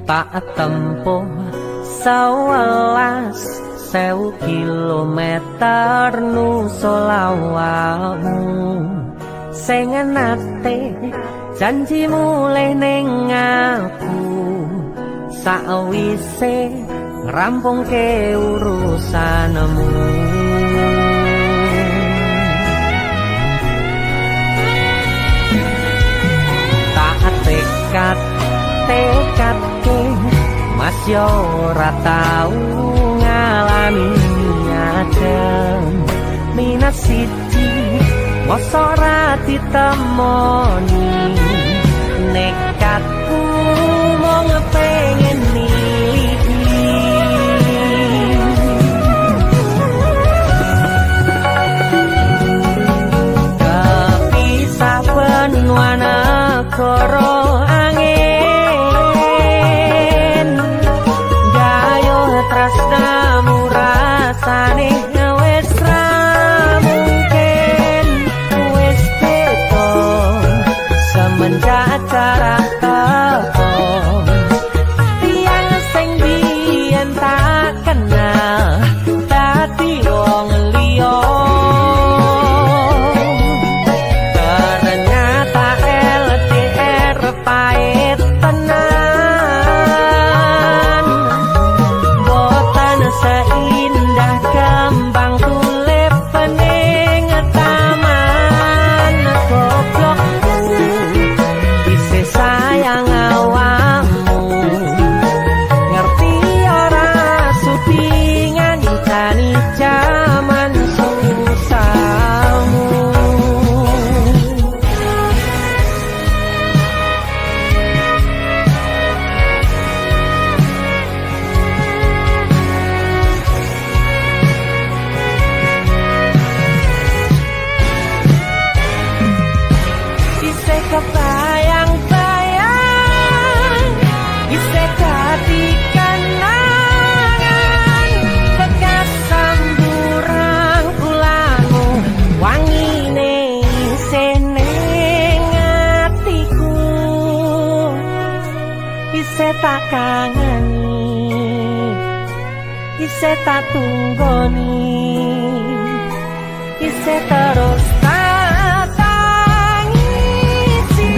tak tempuh 11.000 kilometer nusolawahmu sing nate janji mulih ning aku sawise ngrampungke urusanmu. Tak tekadke mas yo ora tau ngalami adem minat siji mosok ora ditemoni nekatku mung pengen miliki kepisah benua negara angin gayo tresnamu rasane wis ra mungkin wis beda semenjak jarak teko tiang sing biyen tak kenal dadi wong liya ternyata LDR pahit tenan boten seindah kembang tulip pening taman goblokku bisa sayang awakmu ngerti ora sudi ngancani jaman susahmu. Isih kebayang-bayang isih dadi kenangan bekas samburan ulangu wangine isih ning atiku isih tak kangeni isih tak tunggoni isih terus tak tangisi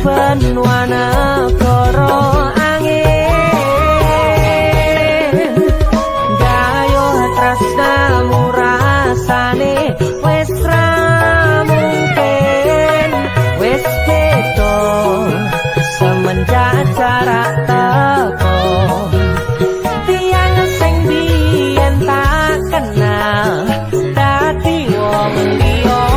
benua negara angin gayo tresnamu rasane wis ra mungkin wis beda semenjak jarak teko tiang sing biyen tak kenal dadi wong liya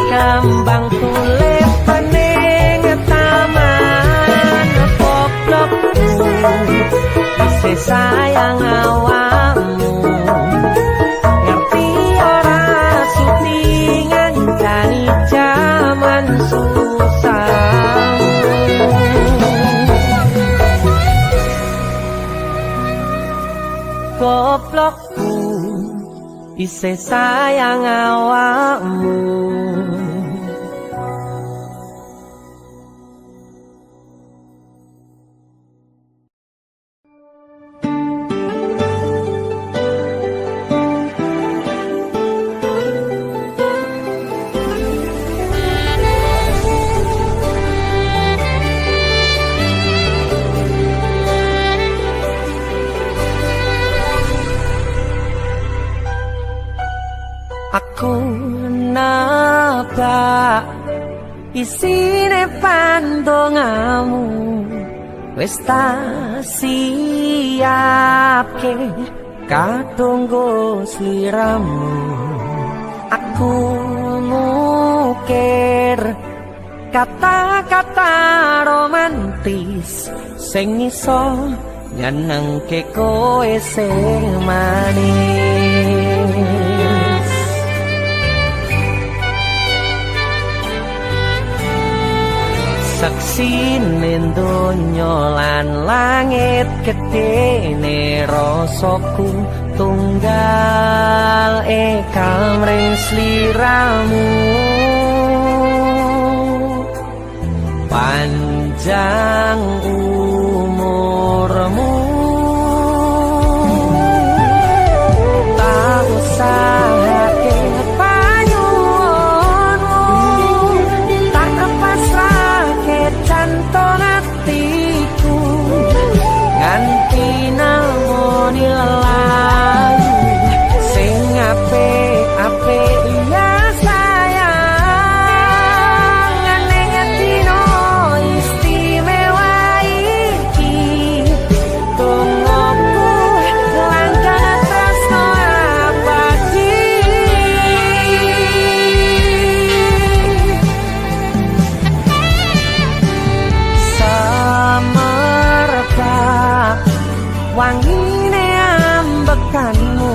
kembang tulip pening taman goblokku isih sayang awakmu ngerti ora sudi ngancani jaman susahmu. Goblokku isih sayang awakmu. Aku nebak isine pandongamu wis tak siapke katunggo sliramu. Aku ngukir kata-kata romantis sing iso nyenengke kowe sing manis. Saksine donya lan langit gedene rasaku tunggal kamring sliramu. Panjang umurmu tak usahake panyuwunmu, tak kepasrahke jantung hatiku nganti namoni lelayu sing apik-apik ya sayang. Neng dino istimewa iki tungguku langkah tresno abadi. Semerbak wangine ambekanmu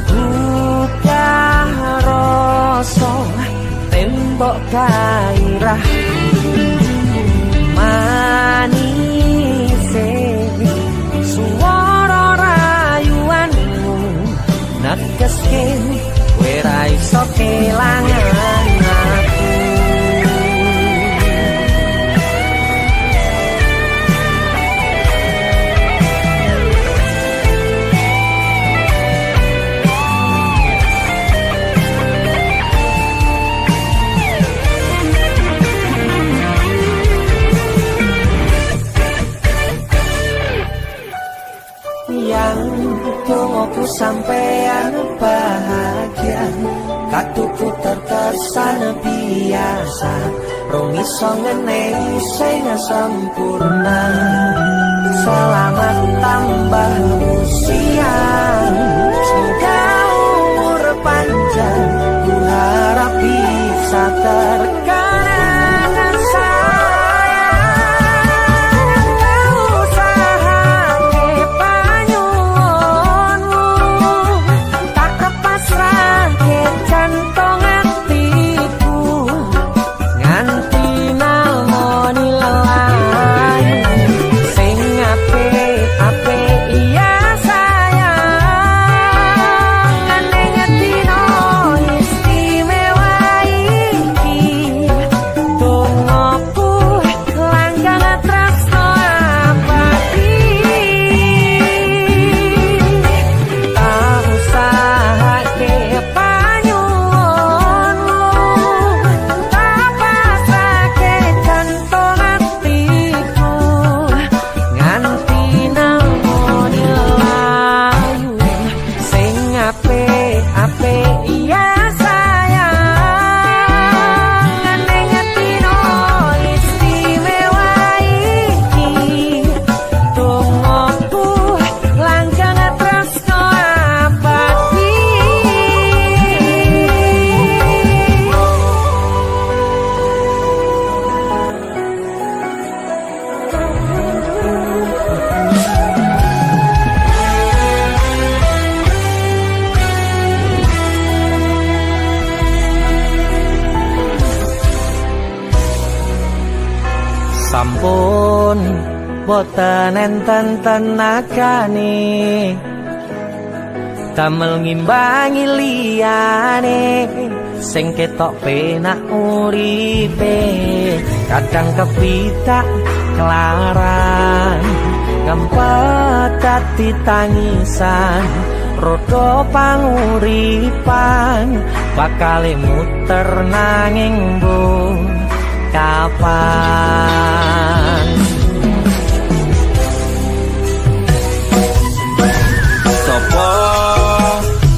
buka rasa tembok gairah manise suara rayuanmu negeske kowe ra iso kelangan aku. Yang tunggu sampean bahagia, katuku terkesan biasa, rungi songenei sing sempurna. Selamat tambah usia, semoga umur panjang, ku harap bisa terkenang sayang. Kau usahake panyuwunmu, tak kepasrahke jantung hatiku nganti namoni lelayu sing apik-apik ya sayang. Neng dino istimewa iki tungguku langkah tresno abadi. Tak usahake panyuwunmu, tak pasrahke jantung hatiku nganti namoni lelayu sing apik-apik ya sayang. Neng dino istimewa iki tungguku langkah tresno abadi. Sampun boten enten tenagane damel ngimbangi liyane sing ketok penak uripe. Kadang kepitak kelaran ngempet dadi tangisan, rodo panguripan bakale muter nanging mbung kapan. Sopo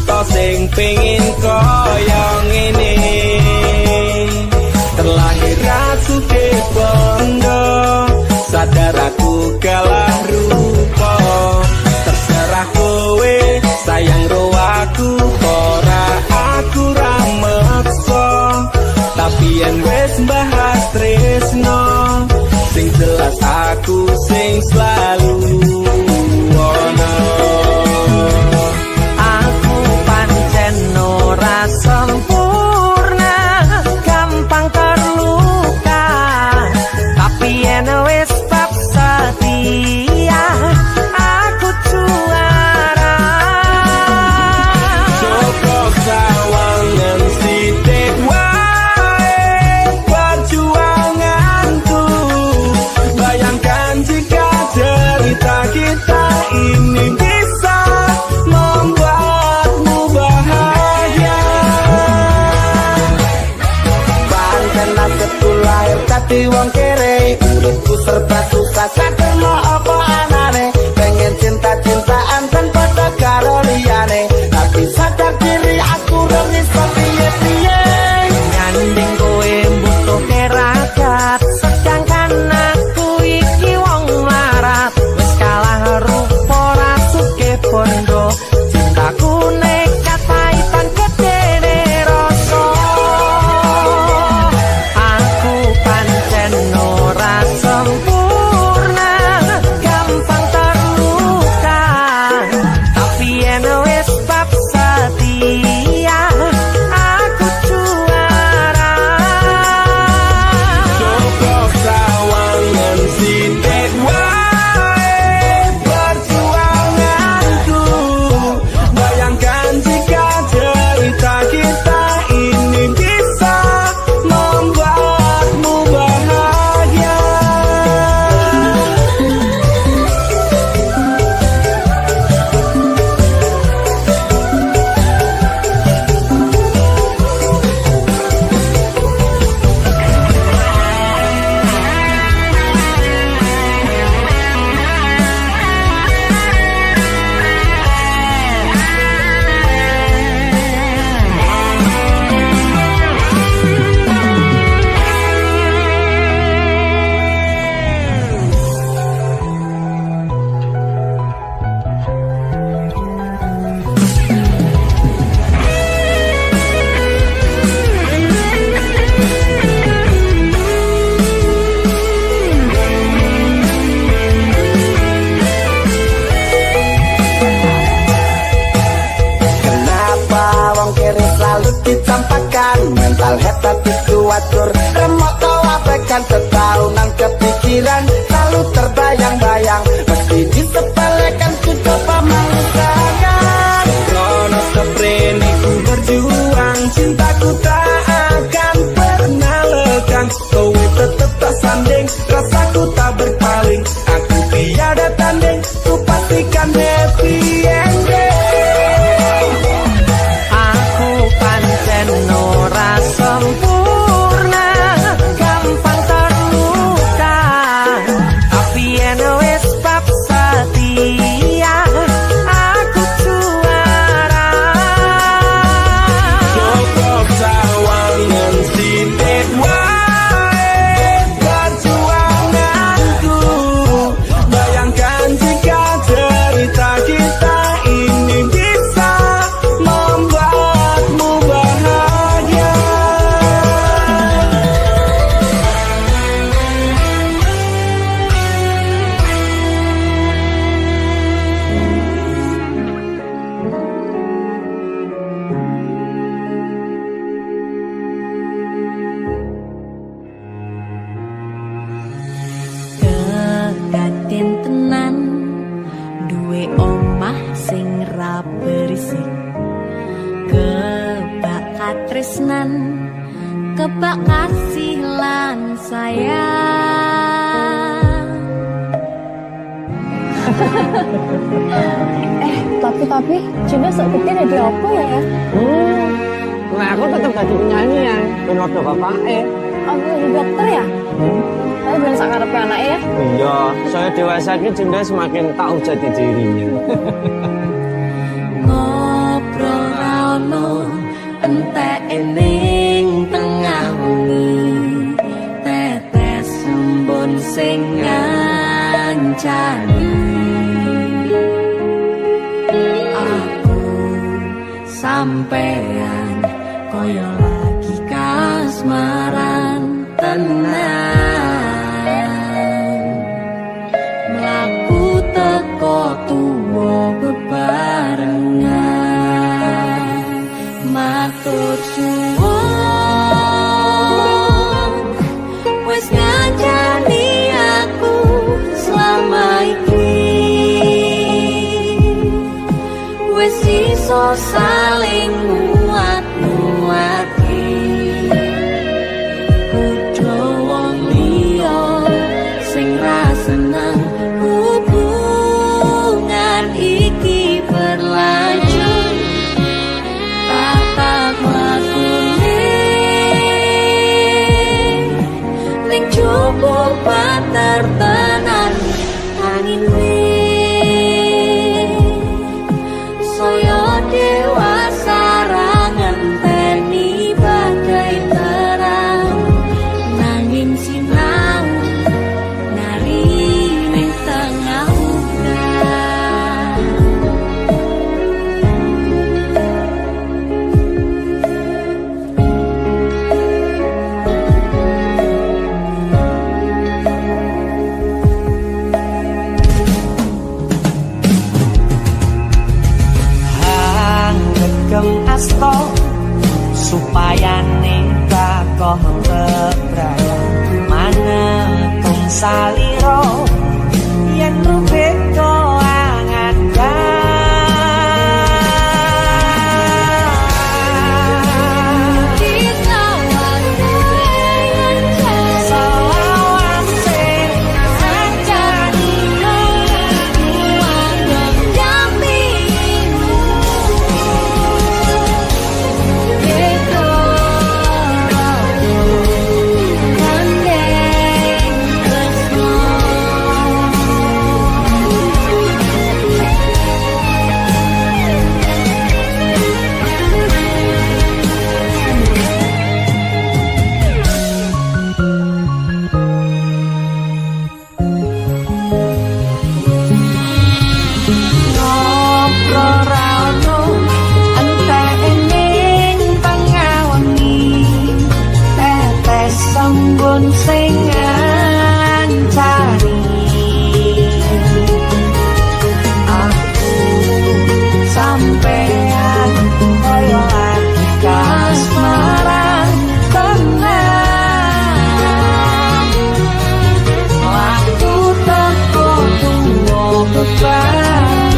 to sing pengin sempurna, gampang terluka, tapi yen wis bab setia aku juara. Cukup sawangan sithik wae perjuanganku. Bayangkan jika cerita kita ini bisa membuatmu bahagia. Pancen nasibku lahir dadi wong kere, uripku serba susah sakno apa anane. Pengen cinta-cintaan tanpa karo liyane, tapi sadar diri aku ora iso piye-piye. Nyanding kowe butuh keragat, sedangkan aku iki wong larat. Wis kalah rupa ora sugih bondo, cintaku nekat paitan gedene rasa. Aku pancen ora sempurna, gampang terluka, tapi yen wis bab setia aku juara. Cukup sawangan sithik wae perjuanganku. Bayangkan jika cerita kita ini bisa membuatmu bahagia. Kenapa wong kere selalu dicampakkan? Mental hebat itu wajar, remok tau abaikan setaunan kepikiran, selalu terbayang-bayang, meski disepelekan ku coba melupakan. Kronos keprene ku berjuang, cintaku tak akan pernah lekang. Kowe tetep tak sanding, rasaku tak berpaling. Aku tiada tanding, ku pastikan happy ending. Aku pancen ora sempurna, gampang terluka, tapi yen wis bab setia aku juara. Cukup sawangan sithik wae perjuanganku. Bayangkan jika cerita kita ini bisa membuatmu bahagia. Kegaten tenan duwe omah sing ra berisik, kebak katresnan, kebak kasih lan sayang. Tapi Cina sakitnya jadi apa ya? Nah, aku tetap jadi penyanyi ya, ben waktu bapaknya. Aku jadi dokter ya? Tapi bilang sakarepe anaknya ya? Iya, saya dewasa ini Cinta semakin tahu jati dirinya. Ngobrol rano entek ening tengah wengi, tetes embun sing ngancani. Aku sampean koyo lagi kasmaran tenan, mlaku teko tuwa bebarengan, matur suwon wis ngancani aku selama iki wis iso saling muat-muati kudu wong liya sing ra seneng hubungan iki berlanjut tatap lakune ning cukup patertenan angin saya dewasa ngenteni badai terang nanging sinau nari ning tengah udan Gem asto supaya ning kakoh kebrayan manekung saliro yen rubeko angan sing ngancani aku sampean kaya lagi kasmaran tenang waktu teko tunggu beban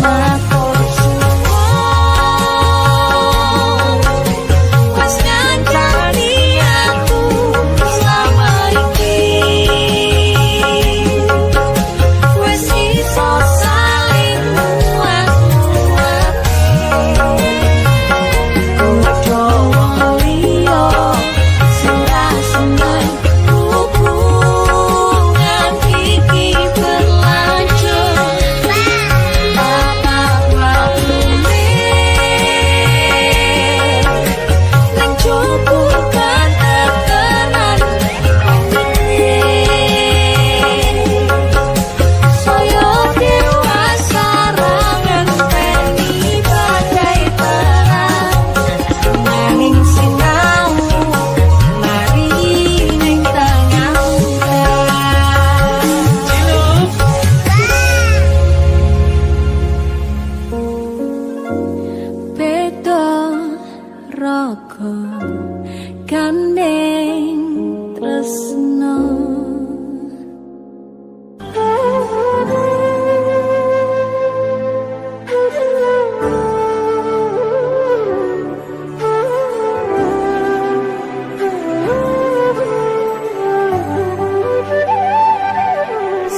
matur gandeng tresno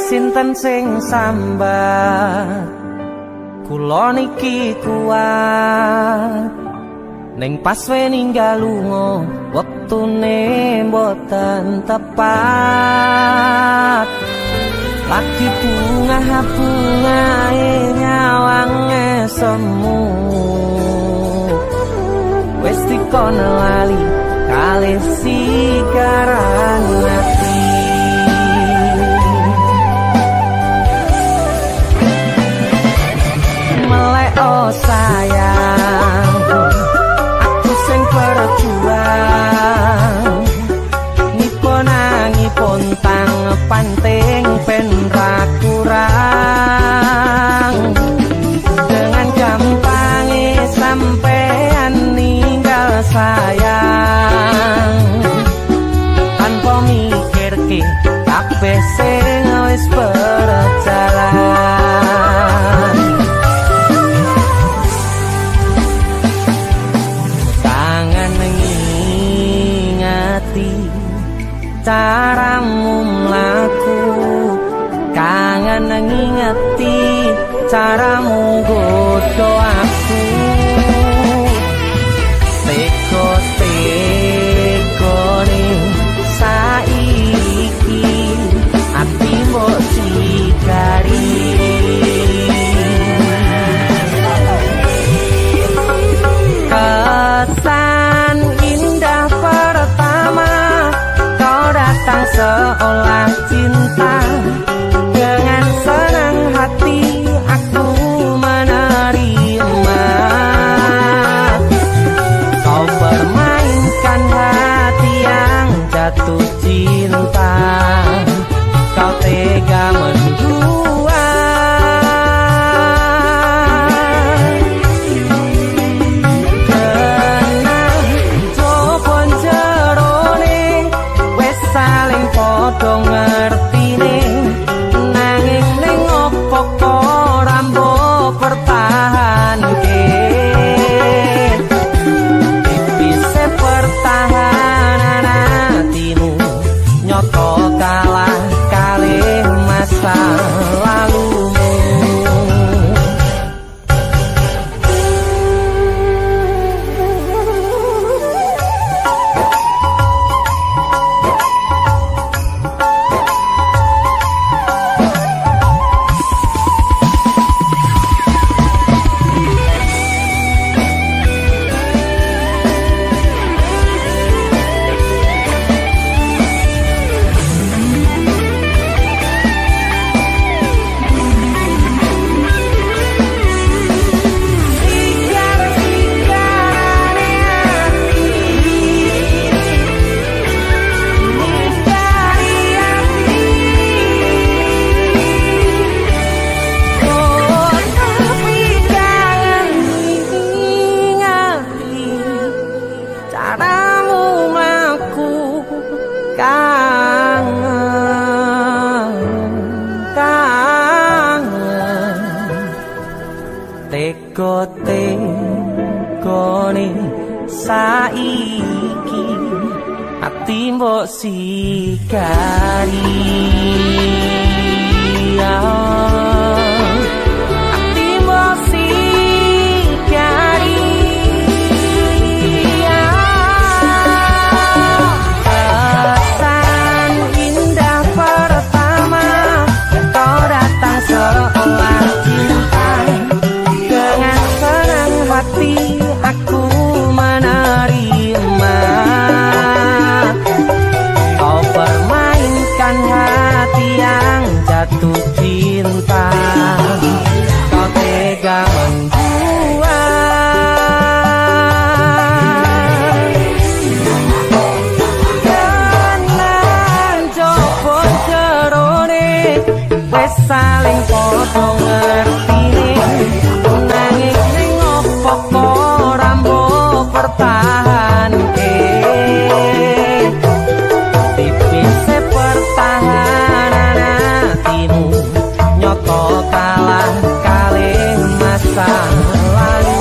sinten sing sambat kula niki kuat ning pas ninggal lunga wektune mboten tepat lagi bunga-bungae nyawange semu wis dikono lali kalih sigaran ati melek oh sayang sing berjuang nipun tang panting ben ra kurang dengan gampang sampai caramu mlaku, kangen ngingeti caramu godho aku. Teko-tekone saiki ati mbok sikari. Kesan indah pertama kau datang seolah cinta. Dengan senang hati aku menerima. Kau permainkan hati yang jatuh cinta. Kau tega mendua. Kenang jopon jerone wes saling podo ngertine. Nanging ning opo kok rambo pertahanke. Tipise pertahanan hatimu nyoto kalah kalih masa lalumu. Teko-tekone saiki ati mbok sikari. Ati mbok sikari. Kesan indah pertama kau datang seolah cinta. Dengan senang hati aku menerima. Kau permainkan hati yang jatuh cinta. Kau tega membuat. Kenang jopon jerone wes saling podo ngertine. Nanging ning opo kok rambo pertahanke. Tipise pertahanan hatimu nyoto kalah kalih masa lalu.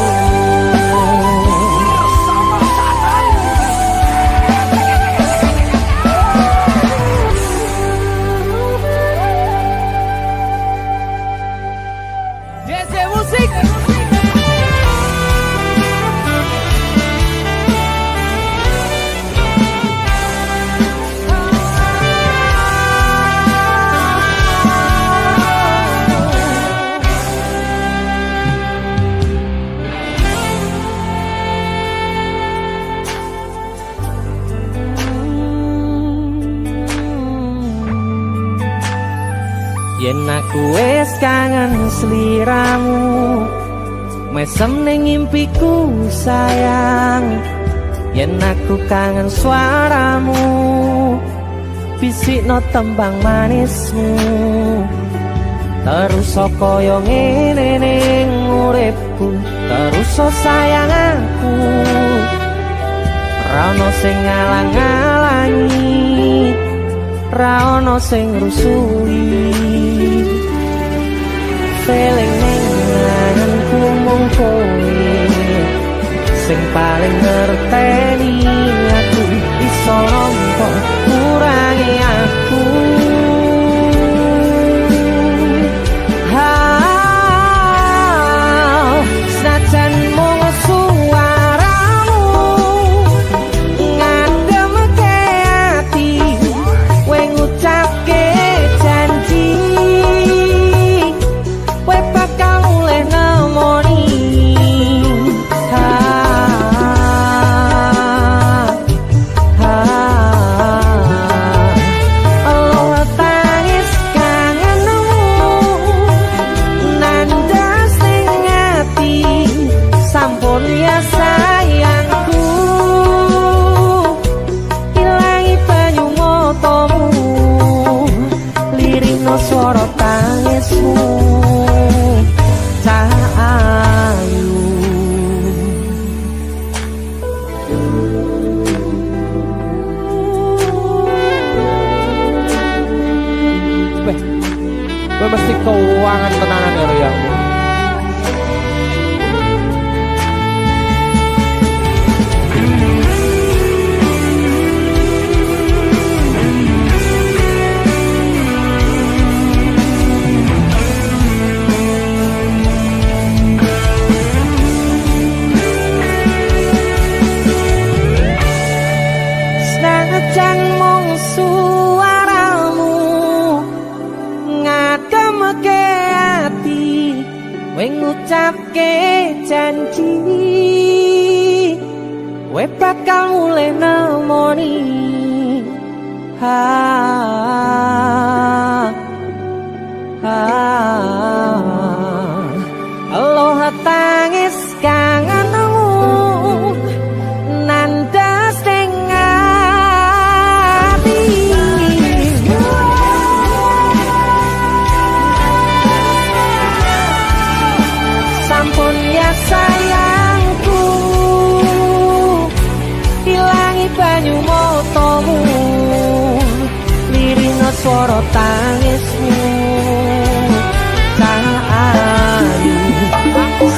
DC Musik. Yen aku wis kangen sliramu, mesem ning impiku sayang. Yen aku kangen suaramu, bisikno tembang manismu. Terus kaya ngene ning uripku, terus sayang aku. Ra ono sing ngalang-alangi, ra ono sing rusui. Feeling ning anganku mung kowe sing paling ngerteni aku. Iso nampa kurangi janji we bakal mulai nemoni Aloha tangis kangenmu nandas ning ati sampun ya sayangku ilangi banyu motomu lirina swara tangismu ayu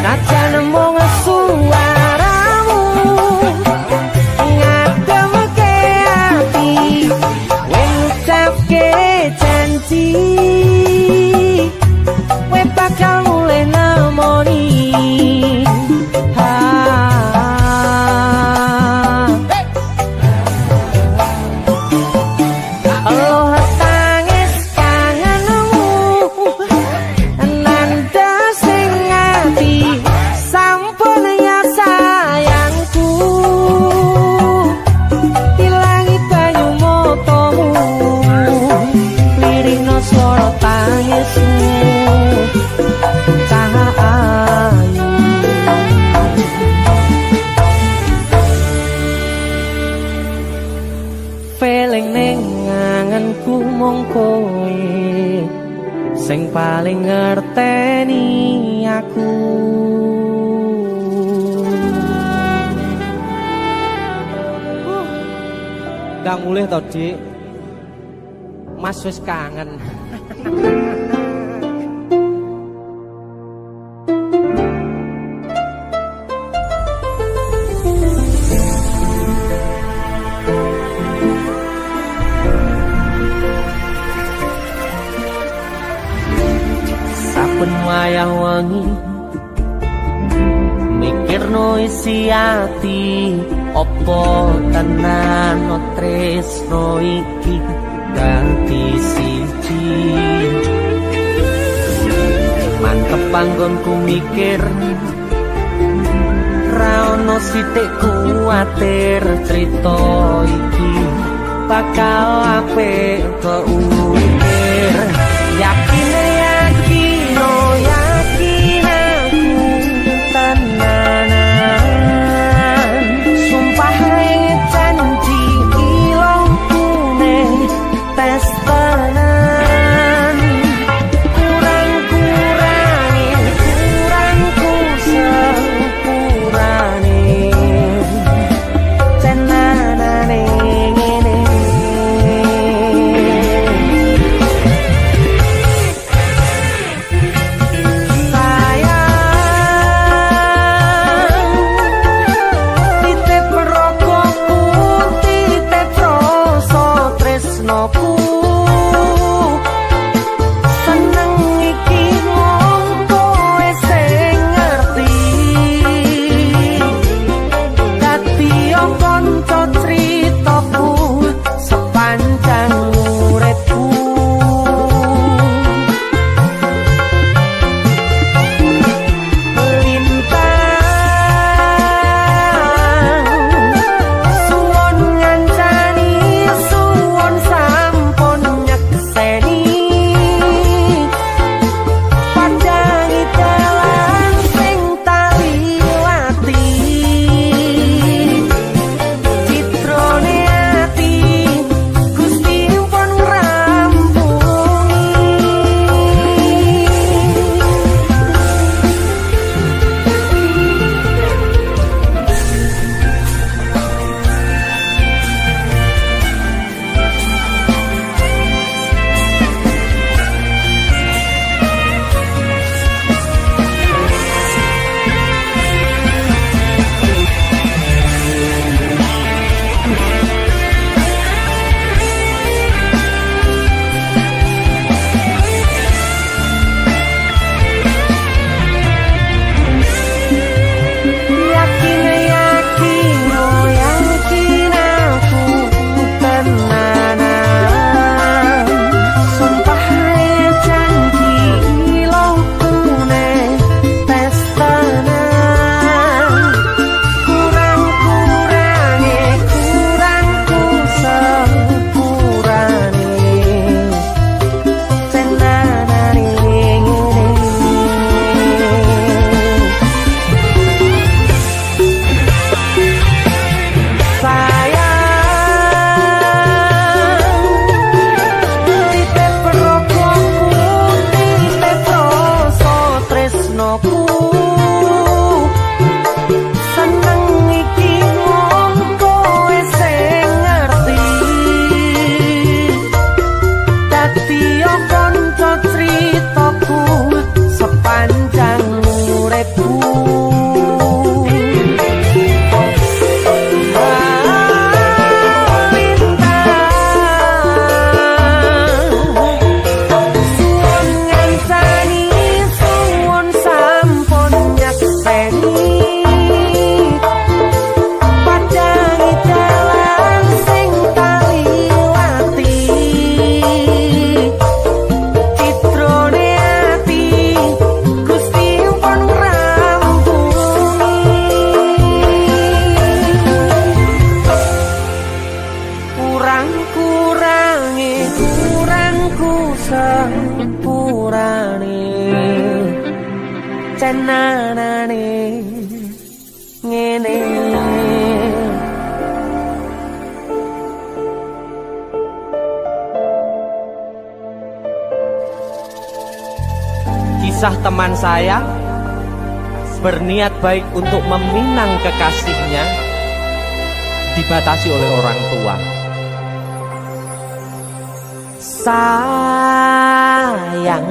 senajan mung suaramu ngademke ati ngucapke janji we bakal mulai nemoni Aloha tangis kangenmu nandas ning ati sampun ya sayangku ilangi banyu motomu lirina swara tangismu ayu feeling ning anganku mung kowe sing paling ngerteni aku gak mulih to Dik Mas wis kangen saben wayah wengi mikirno isi ati opo tenan tresno iki ganti siji mantep panggonku mikir ra ono sithik kuwatir crita iki bakal apik keukir yakin aku tenanan sumpah janji ilang kuning tes tenan kurangku sepurane tenanane ngene tenanane ngene. Kisah teman saya berniat baik untuk meminang kekasihnya dibatasi oleh orang tua. Sayang,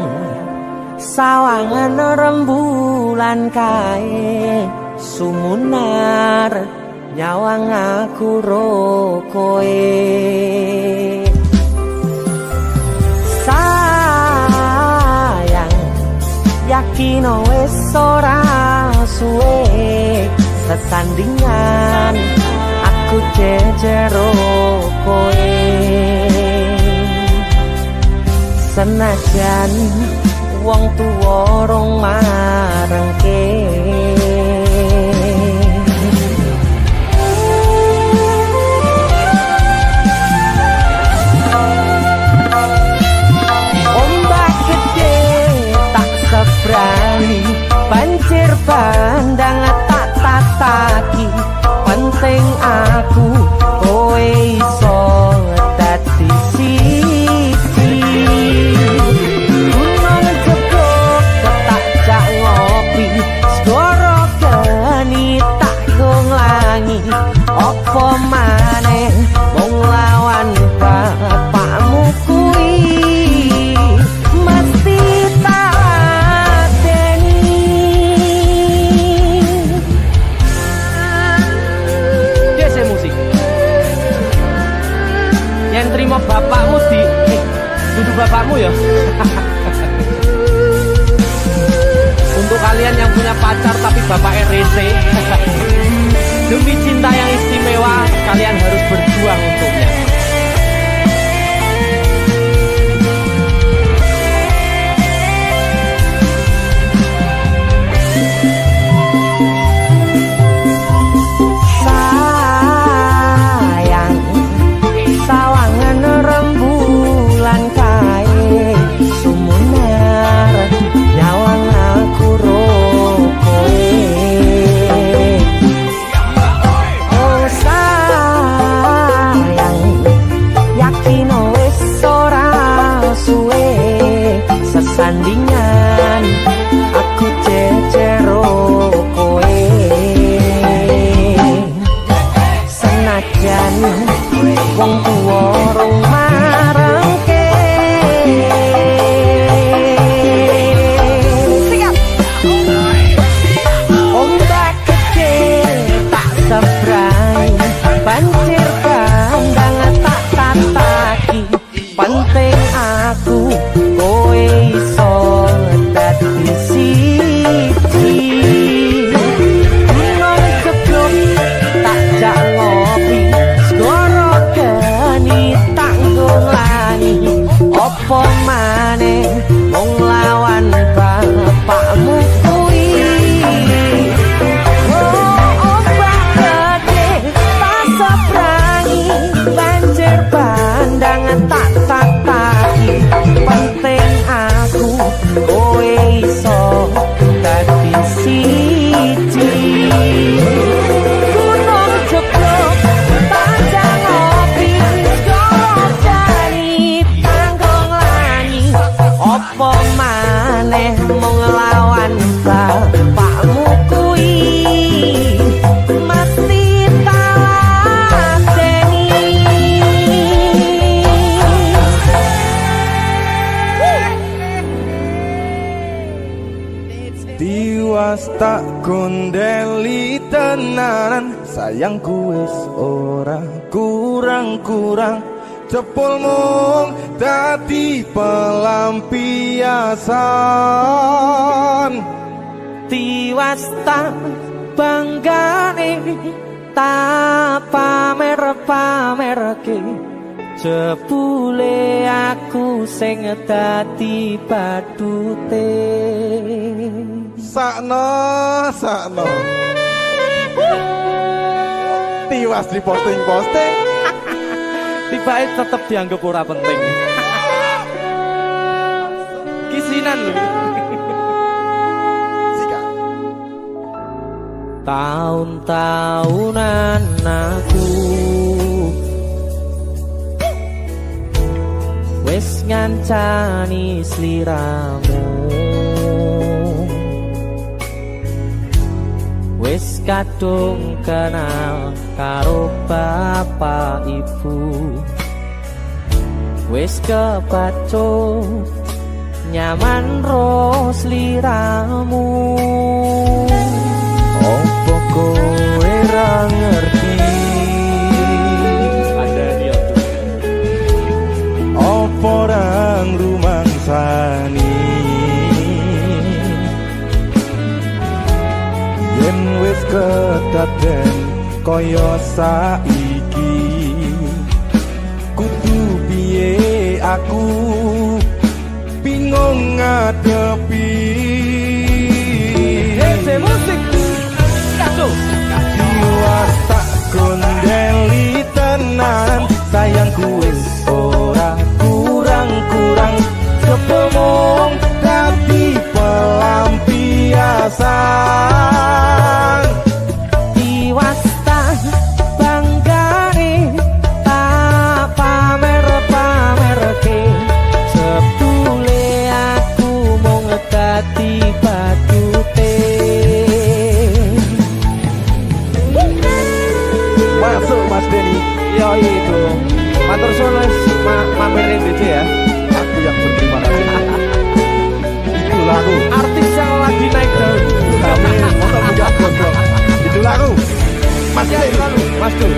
sawangan rembulan kae sumunar nyawang aku rokoe. Sayang, yakin wis ora suwe sesandingan aku jejero koe. Senajan wong tuwa rong marengke. Ombak gede tak sebrani, banjir bandang tak tataki. Penting aku kowe iso dadi siji. Gunung jebuk tak jak ngopi, segoro geni tak gonglangi. Apa maneh wong lawan bapakmu kuwi mesti tak adeni. Dese musik yang terima bapakmu di duduk bapakmu ya. Untuk kalian yang punya pacar tapi bapak RC, demi cinta yang istimewa kalian harus berjuang untuknya. Sayang, sawangan rembulan kae sumunar nyawang aku rokoe. Oh sayang, yakin wis ora suwe sesandingan aku jejero koe. Senajan wong tuwa rong marengke. Ombak gede tak sebrang, banjir bandang tak tataki. Penting aku kowe iso dadi siji. Gunung jebuk tak jak ngopi, segoro geni tak gonglangi. Apa maneh wong lawan bapakmu kuwi. Ombak gede tak sebrangi, banjir bandang tak tataki. Penting aku kowe iso dadi siji. Gunung jebuk tak jak ngopi, segoro geni tanggung langi. Apa maneh mung nglawan bapakmu kuwi mesti tak adeni. Tiwas tak gondeli tenanan, sayangku wis ora kurang-kurang. Cepul mung dadi pelampiasan. Tiwas tak banggane tak pamer-pamerke. Jebule aku sing dadi badute. Sakno tiwas di posting-posting, Tibae tetep dianggap ora penting. Kisinan lho. Sika Tahun-tahunan aku wis ngancani sliramu, wis kadung kenal karo bapak ibu, wis kepacut nyaman ro sliramu. Opo kowe ra ngerti ada dia tuh. Opo rang rumangsani yen wis kedaden kaya saiki, kudu piye aku bingung ngadepi. Hei musik kado Jiwas tak gondeli tenan, sayangku wis ora kurang-kurang, kepomong dadi pelampiasan. diwasta banggane tak pamer-pamerke, jebule aku mung dadi badute. Masuk Mas Denny. Yo itu matur suwun mamerin BC ya. Aku yang berterima kasih. Itu lagu. Artis yang lagi naik daun. Amin. Untuk menjawab gondrong. Itu lagu. Mas Ya, Denny. lalu Mas Dul.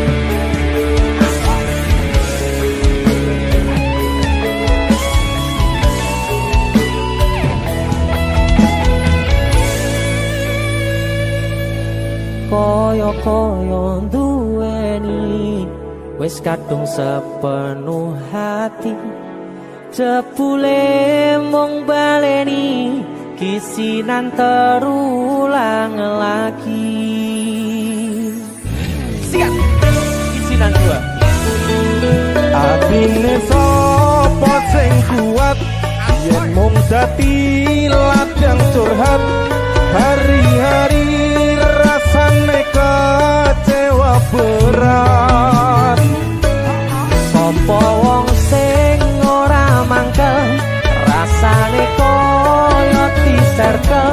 Koyo-koyo duweni wis kadung sepenuh hati, jebule mung baleni kisinan terulang lagi. Siap kisinan dua. Atine sapa sing kuat yen mung dadi ladang curhat, hari-hari rasane kecewa berat. Sopo wong sing ora mangkel, rasane koyo diserkel,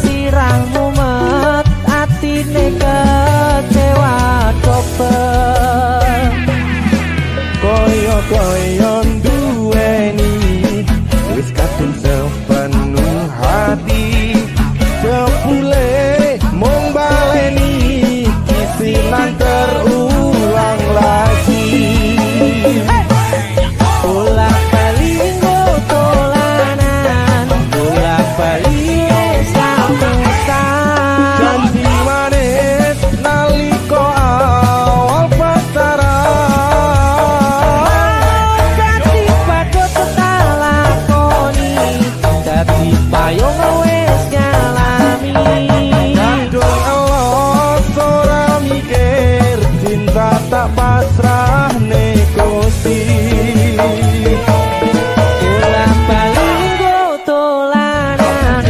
sirah mumet atine kecewa dobel. Koyo-koyo duweni wis kadung sepenuh hati, jebule mung baleni kisinan terulang lagi. Bolak-balik dolanan, bolak-balik samusan. Janji manis nalika awal pacaran, Dadi padha tak lakoni, dadi payung wis ngalami. kadung alos ora mikir, cinta tak pasrah negosi. Bolak-balik dolanan,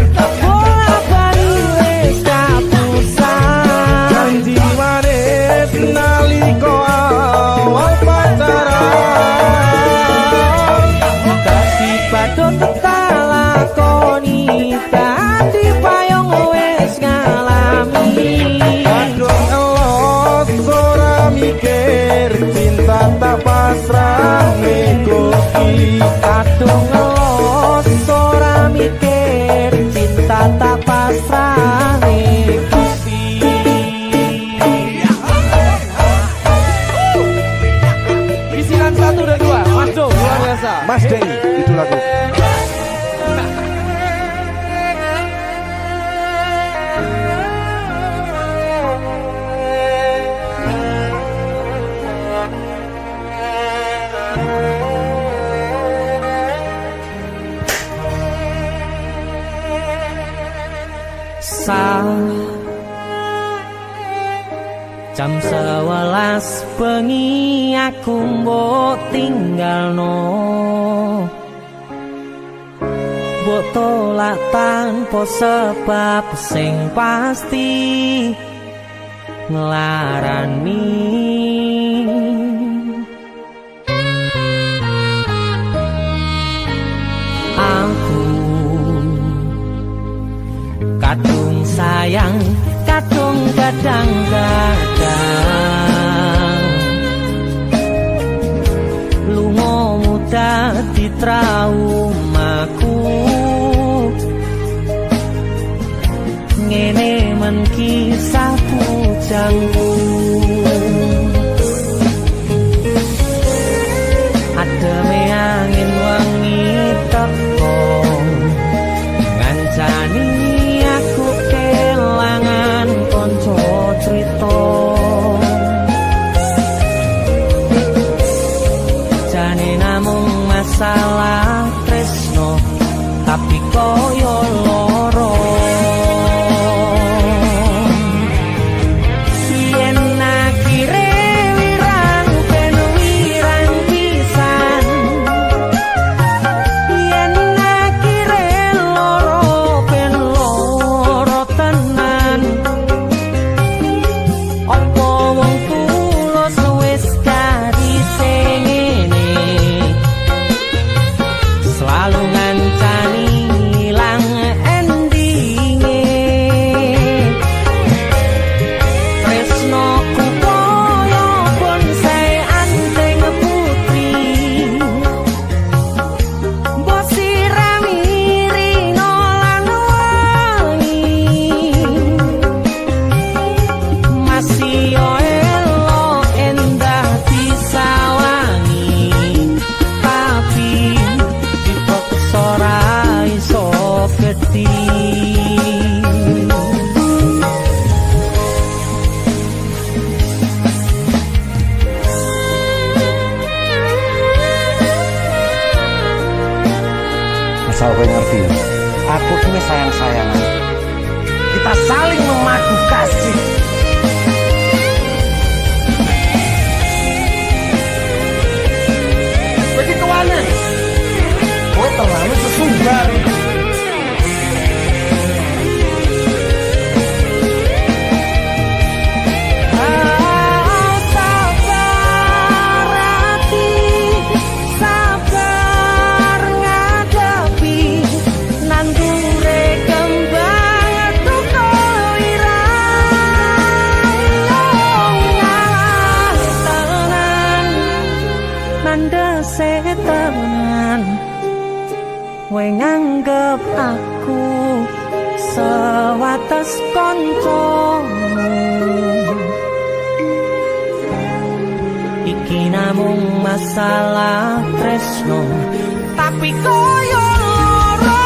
bolak-balik wis kapusan. Janji manis nalika awal pacaran, Dadi padha tak lakoni, dadi payung wis ngalami. kadung alos ora mikir, cinta tak pasrah negosi. Kadung ngelos ora mikir, cinta tak pasrah negosi. Kisinan 1 dan 2, Mas Do, luar biasa. Mas Denny, itu lagu. Jam 11 bengi aku mbok tinggalno, mbok tolak tanpa sebab sing pasti. nglarani aku kadung sayang kadung kadang-kadang lunga muda di traumaku ngene men kisah pujangku ademe angin wangi teko ngancani aku kelangan konco crita jane namung masalah tresno tapi koyo loro Asal kowe ngerti, aku ini sayang-sayangan. Kita saling memadu kasih. Begitu aneh, kowe terlalu sesumbar. Kowe nganggep aku sewates koncomu iki namung masalah tresno tapi koyo loro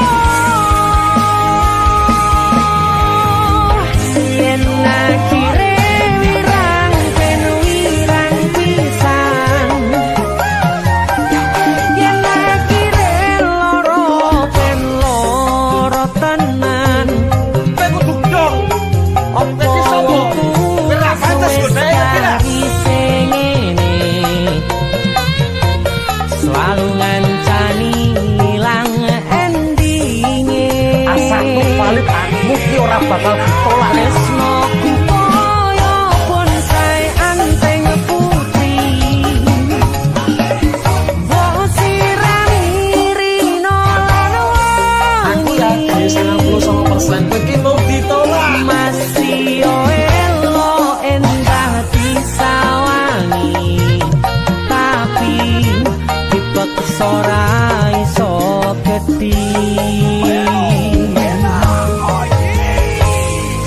yen akhire wirang ben wirang pisan yen akhire loro ben loro tenan kowe kudu dong opo iki sapa ora pantes godhae selalu ngancani ilang endinge Asakku valid aku ki ora bakal ditolak tresnoku koyo bonsai anteng putri mbok sirami rino lan wangi aku yakin 99% kowe ki mau ditolak masih elo endah disawangi tapi dipaksa ora iso gedhi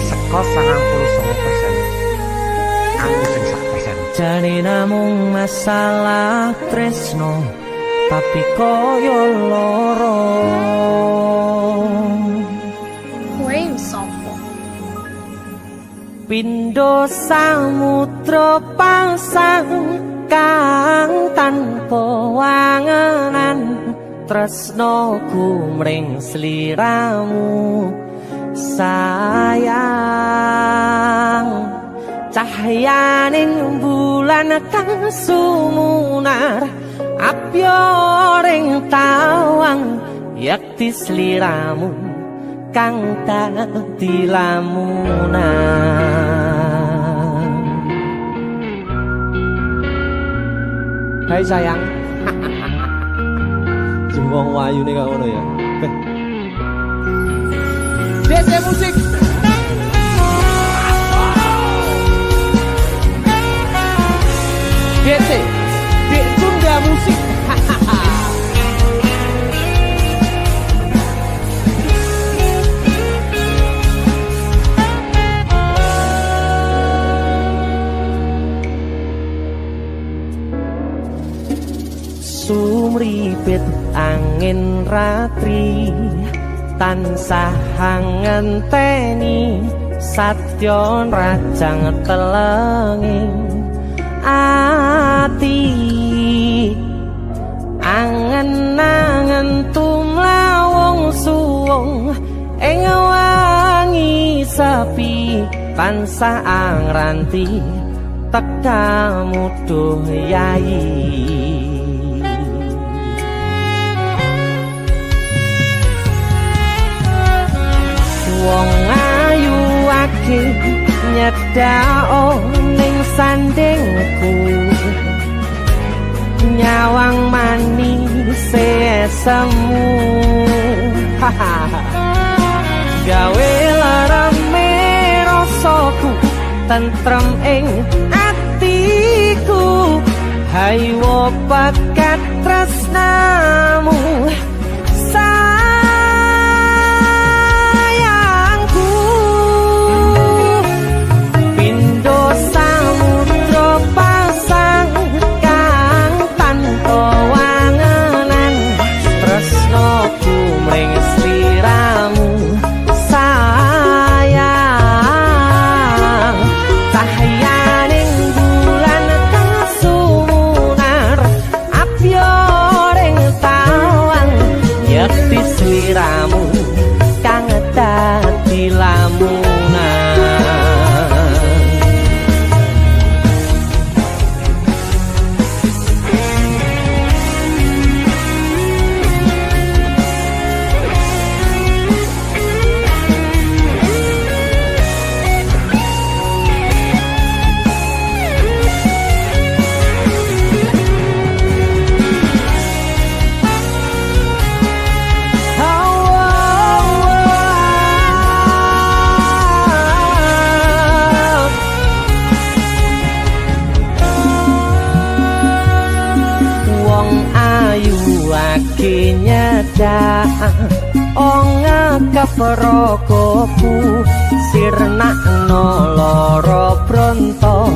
seko 99% aku sing 100%. jane namung masalah tresno tapi koyo loro Kowe sopo? Pindho samudra pasang kang tanpa wangenan tresnoku mring sliramu sayang cahyaning bulan kang sumunar apyoring tawang yakti sliramu kang dadi lamunan Hai sayang. Jembong wayu nih kak ngono ya. DC musik. DC, Dek Sunda musik. Sumripit angin ratri tansah ngenteni satyon rajang telenging ati angen-angen tumlawung suwung ing wangi sepi tansah angranti tekamu duh yayi. Wong ayu ake nyedao ning sandingku nyawang manis semu gawe larame rasaku tentrem ing atiku haywo pakat tresnamu Keperokoku sirnakno loro bronto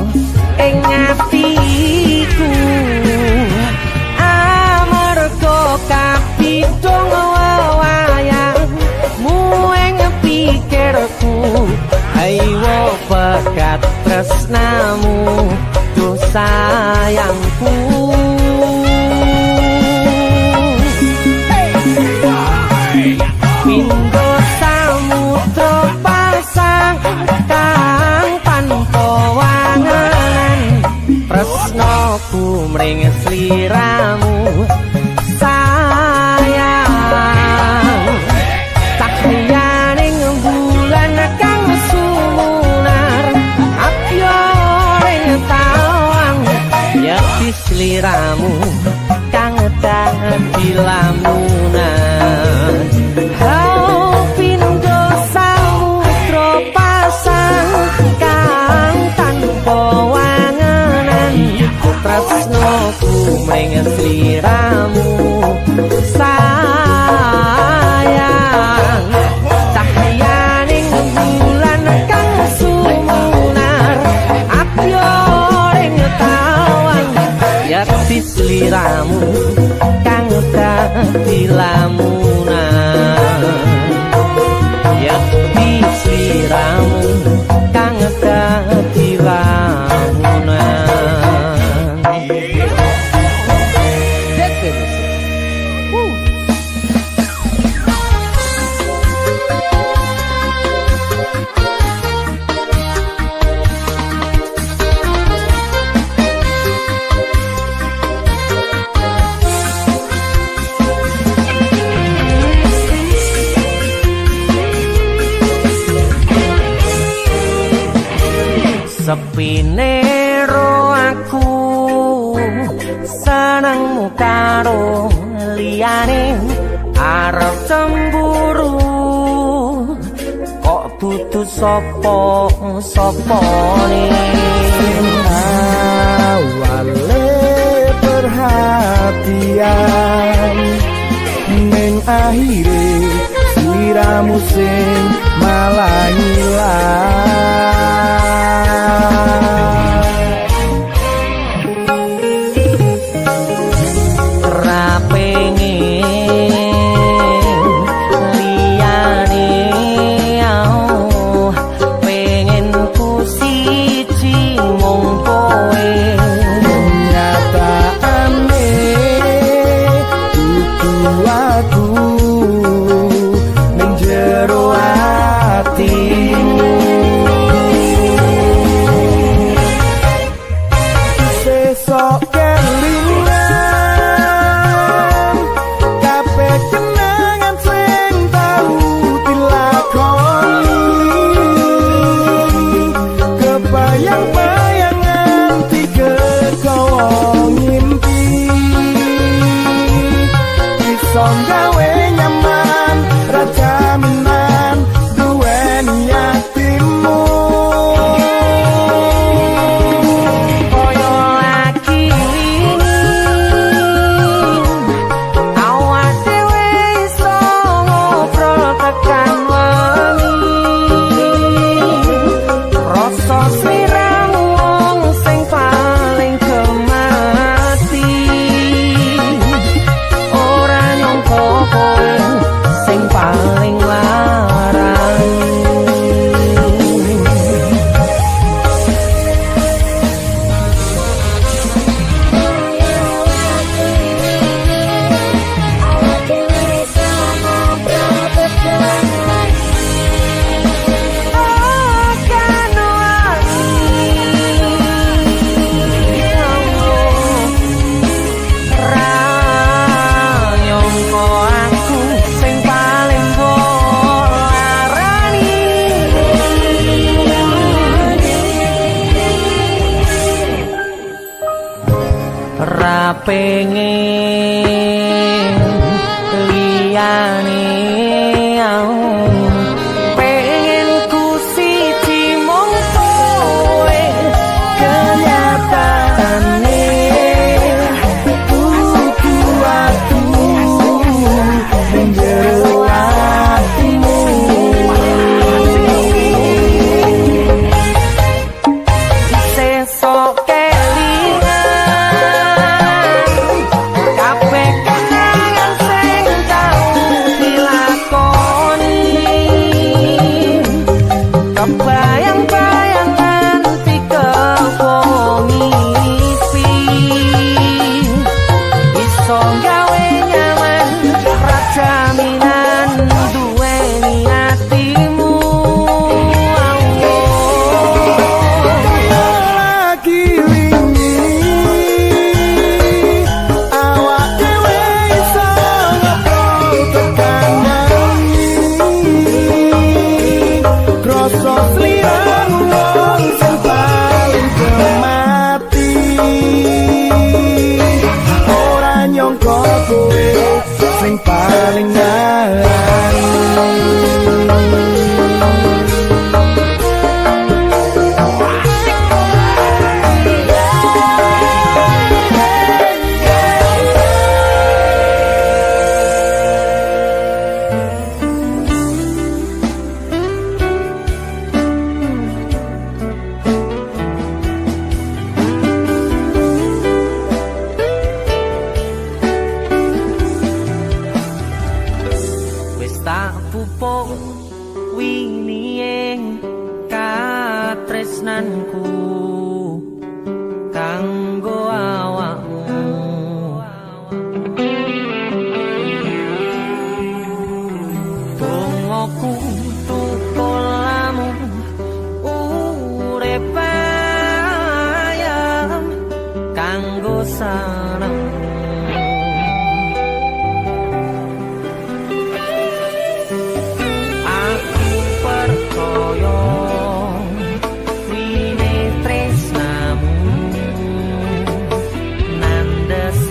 ing atiku amarga kapidhong wayangmu ing pikirku ayo pekat tresnamu duh sayangku. Pindho samudra pasang kang tanpa wanganan tresnaku mring sliramu sayang cahyaning bulan kang sumunar apyoring tawang yakti sliramu kang dadi lamunan. Pindho samudra pasang kang tanpa wanganan tresnaku mring sliramu sayang cahyaning bulan kang sumunar apyoring tawang yakti sliramu kang dadi lamunan yakti sliramu kang dadi lamunan. Sepine ro aku senengmu karo liyane arep cemburu kok dudu sapa-sapane awale perhatian ning akhire sliramu sing malah pengen liyane pengen ku siji mung kowe kenyataane kudu atu menjero atimu sesok paling tak pupuk winiyeng katresnanku kanggo awakmu dongoku tukulamu urip ayam kanggo saneng the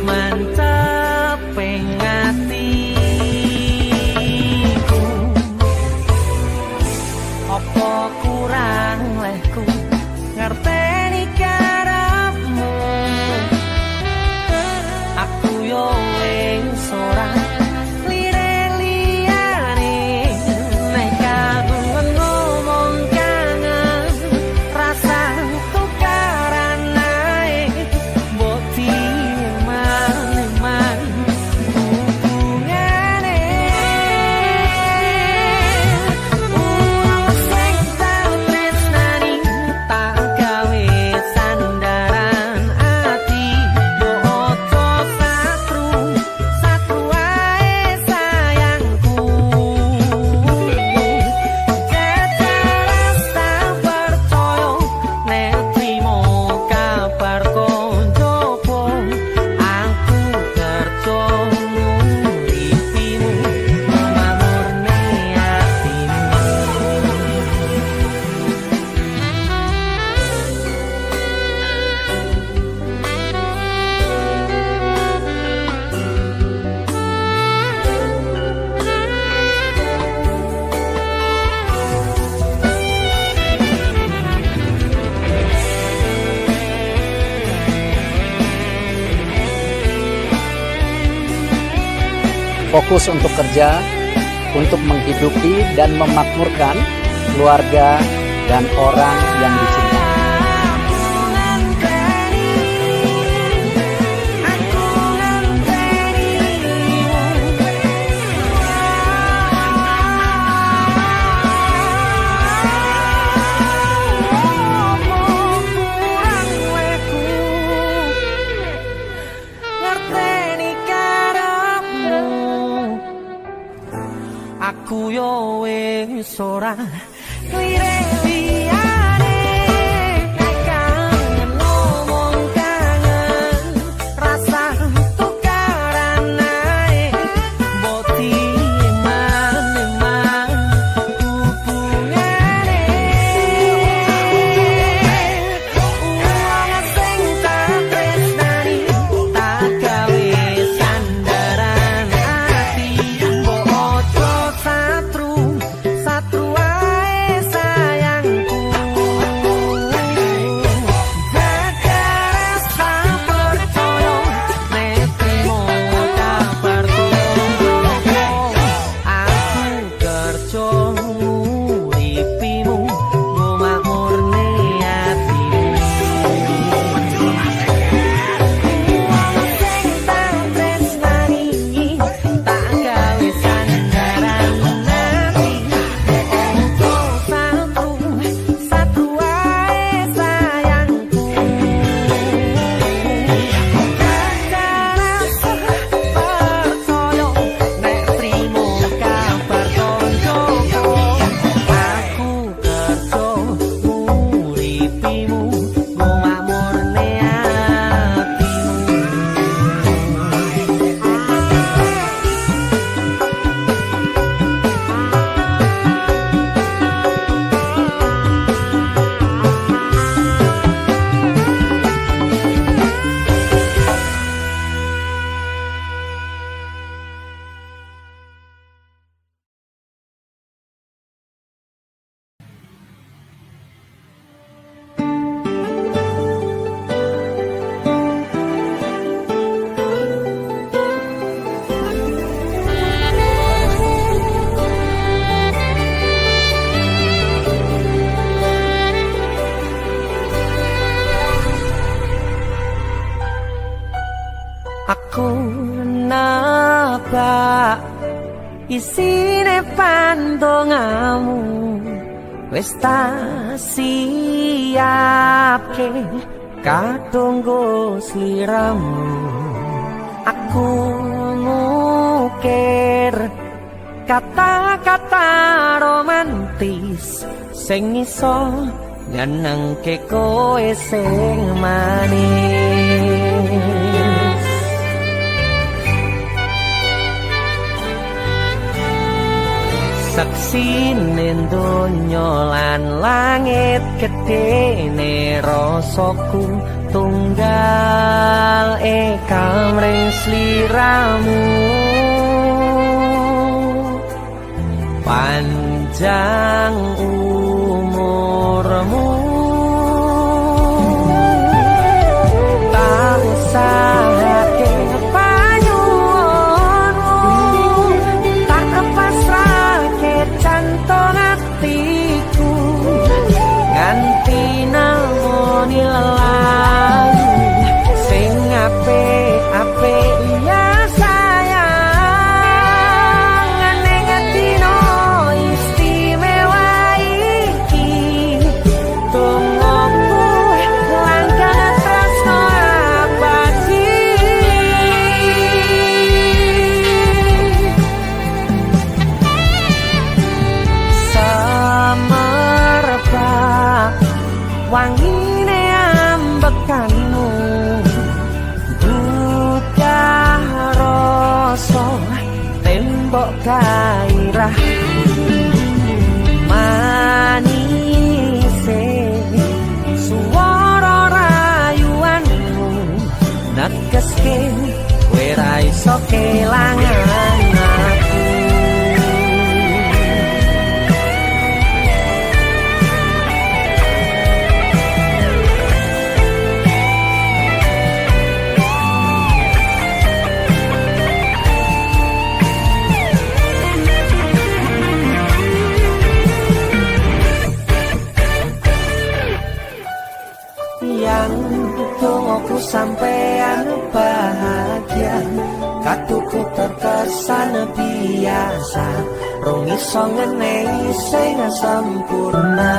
fokus untuk kerja, untuk menghidupi dan memakmurkan keluarga dan orang yang dicintai. Aku yo wis ora liyane kangen ngomong kangen rasa tukaran ae boti man hubungane wong sing tak tresnani tak gawe sandaran ati mbok satru ae sayangku jaga rasa percaya netrimo kabar tunggu aku kerja uripimu go makmurne atimu sing tak tresnani tak gawe sandaran satu ae sayangku percaya nek trimo kabar koncoku aku kerja uripimu go makmurne aku nabak isine pandongamu wis tak siapke katunggo sliramu aku ngukir kata-kata romantis sing iso nyenengke kowe sing manis saksine donya lan langit gedene rasaku tunggal kamring sliramu panjang umurmu tak usahake panyuwunmu tak pasrahke jantung atiku nganti namoni lelayu sing apik-apik ya sayang ning dino istimewa iki tunggu langkah tresno abadi samarpa wangine ambekanmu buka rasa tembok gairah manise suara rayuanmu negeske kowe ra iso kelangan aku Dongoku sampean bahagia, katuku terkesan biasa, rong iso ngenehi sing sempurna.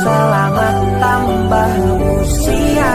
Selamat tambah usia.